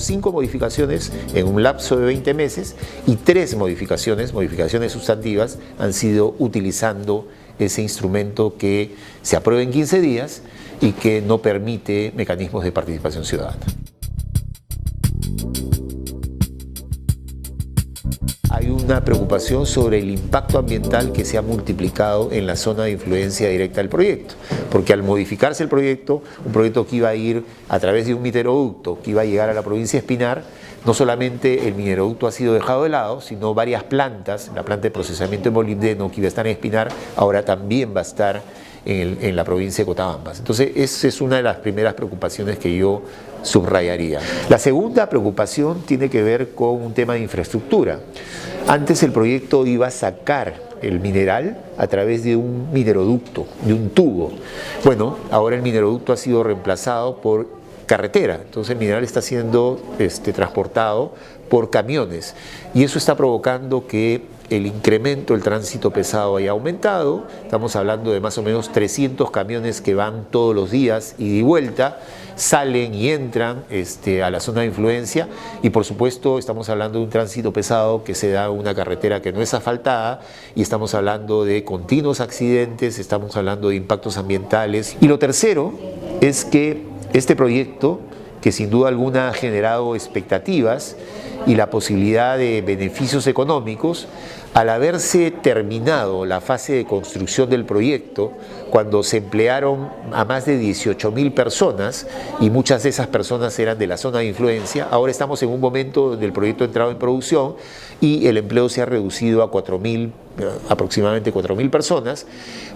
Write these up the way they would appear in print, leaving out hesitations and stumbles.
5 modificaciones en un lapso de 20 meses y 3 modificaciones sustantivas, han sido utilizando ese instrumento que se aprueba en 15 días y que no permite mecanismos de participación ciudadana. Hay una preocupación sobre el impacto ambiental que se ha multiplicado en la zona de influencia directa del proyecto, porque al modificarse el proyecto, un proyecto que iba a ir a través de un mineroducto que iba a llegar a la provincia de Espinar, no solamente el mineroducto ha sido dejado de lado, sino varias plantas, la planta de procesamiento de molibdeno que iba a estar en Espinar, ahora también va a estar en la provincia de Cotabambas. Entonces, esa es una de las primeras preocupaciones que yo subrayaría. La segunda preocupación tiene que ver con un tema de infraestructura. Antes el proyecto iba a sacar el mineral a través de un mineroducto, de un tubo. Bueno, ahora el mineroducto ha sido reemplazado por carretera, entonces el mineral está siendo transportado por camiones y eso está provocando que el incremento del tránsito pesado haya aumentado. Estamos hablando de más o menos 300 camiones que van todos los días ida y vuelta, salen y entran a la zona de influencia y por supuesto estamos hablando de un tránsito pesado que se da en una carretera que no es asfaltada y estamos hablando de continuos accidentes, estamos hablando de impactos ambientales. Y lo tercero es que este proyecto, que sin duda alguna ha generado expectativas y la posibilidad de beneficios económicos, al haberse terminado la fase de construcción del proyecto, cuando se emplearon a más de 18.000 personas y muchas de esas personas eran de la zona de influencia, ahora estamos en un momento donde el proyecto ha entrado en producción y el empleo se ha reducido a 4.000, aproximadamente 4.000 personas.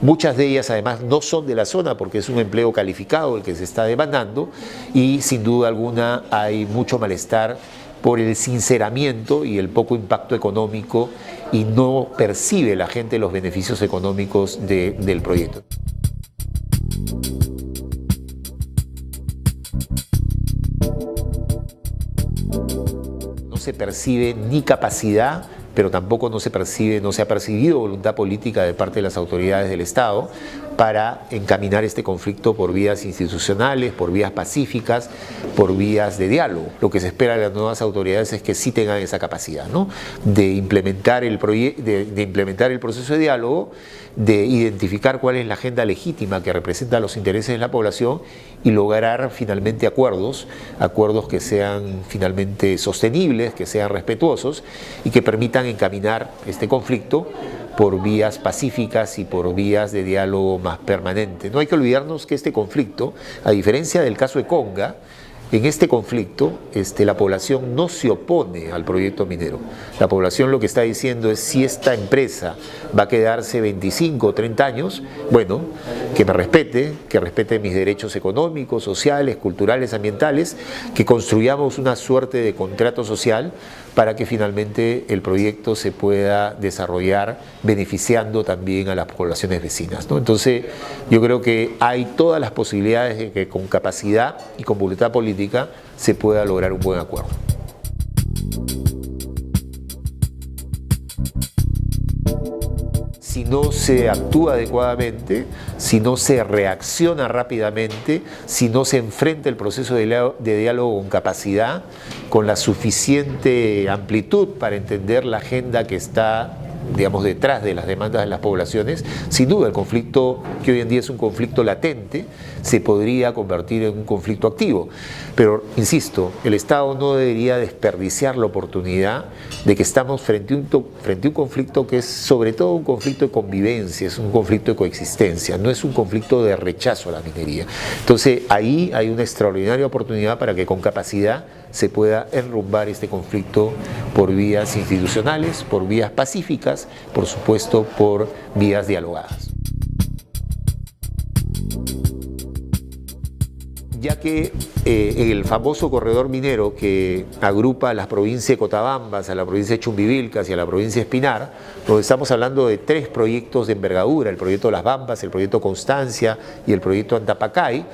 Muchas de ellas además no son de la zona porque es un empleo calificado el que se está demandando y sin duda alguna hay mucho malestar por el sinceramiento y el poco impacto económico y no percibe la gente los beneficios económicos del proyecto. No se percibe ni capacidad, pero tampoco no se ha percibido voluntad política de parte de las autoridades del Estado para encaminar este conflicto por vías institucionales, por vías pacíficas, por vías de diálogo. Lo que se espera de las nuevas autoridades es que sí tengan esa capacidad, ¿no? de implementar el proceso de diálogo, de identificar cuál es la agenda legítima que representa los intereses de la población y lograr finalmente acuerdos que sean finalmente sostenibles, que sean respetuosos y que permitan encaminar este conflicto por vías pacíficas y por vías de diálogo más permanente. No hay que olvidarnos que este conflicto, a diferencia del caso de Conga, en este conflicto la población no se opone al proyecto minero. La población lo que está diciendo es si esta empresa va a quedarse 25 o 30 años, bueno, que respete mis derechos económicos, sociales, culturales, ambientales, que construyamos una suerte de contrato social para que finalmente el proyecto se pueda desarrollar beneficiando también a las poblaciones vecinas, ¿no? Entonces yo creo que hay todas las posibilidades de que con capacidad y con voluntad política se pueda lograr un buen acuerdo. Si no se actúa adecuadamente, si no se reacciona rápidamente, si no se enfrenta el proceso de diálogo con capacidad, con la suficiente amplitud para entender la agenda que está, digamos, detrás de las demandas de las poblaciones, sin duda el conflicto, que hoy en día es un conflicto latente, se podría convertir en un conflicto activo. Pero, insisto, el Estado no debería desperdiciar la oportunidad de que estamos frente a un conflicto que es sobre todo un conflicto de convivencia, es un conflicto de coexistencia, no es un conflicto de rechazo a la minería. Entonces, ahí hay una extraordinaria oportunidad para que con capacidad se pueda enrumbar este conflicto por vías institucionales, por vías pacíficas, por supuesto por vías dialogadas. Ya que el famoso corredor minero que agrupa a las provincias de Cotabambas, a la provincia de Chumbivilcas y a la provincia de Espinar, donde estamos hablando de 3 proyectos de envergadura, el proyecto Las Bambas, el proyecto Constancia y el proyecto Antapacay,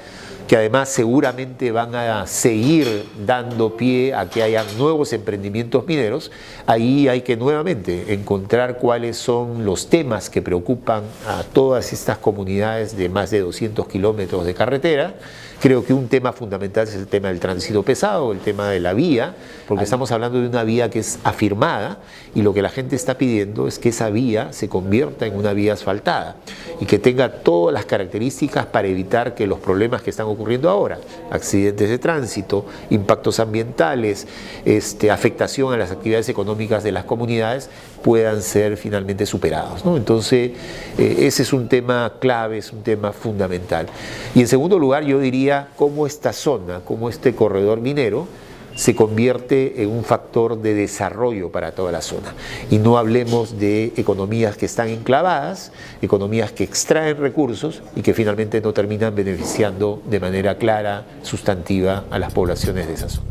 que además seguramente van a seguir dando pie a que haya nuevos emprendimientos mineros, ahí hay que nuevamente encontrar cuáles son los temas que preocupan a todas estas comunidades de más de 200 kilómetros de carretera. Creo que un tema fundamental es el tema del tránsito pesado, el tema de la vía, porque estamos hablando de una vía que es afirmada y lo que la gente está pidiendo es que esa vía se convierta en una vía asfaltada y que tenga todas las características para evitar que los problemas que están ocurriendo ahora, accidentes de tránsito, impactos ambientales, afectación a las actividades económicas de las comunidades, puedan ser finalmente superados, ¿no? Entonces, ese es un tema clave, es un tema fundamental. Y en segundo lugar, yo diría cómo esta zona, cómo este corredor minero se convierte en un factor de desarrollo para toda la zona. Y no hablemos de economías que están enclavadas, economías que extraen recursos y que finalmente no terminan beneficiando de manera clara, sustantiva a las poblaciones de esa zona.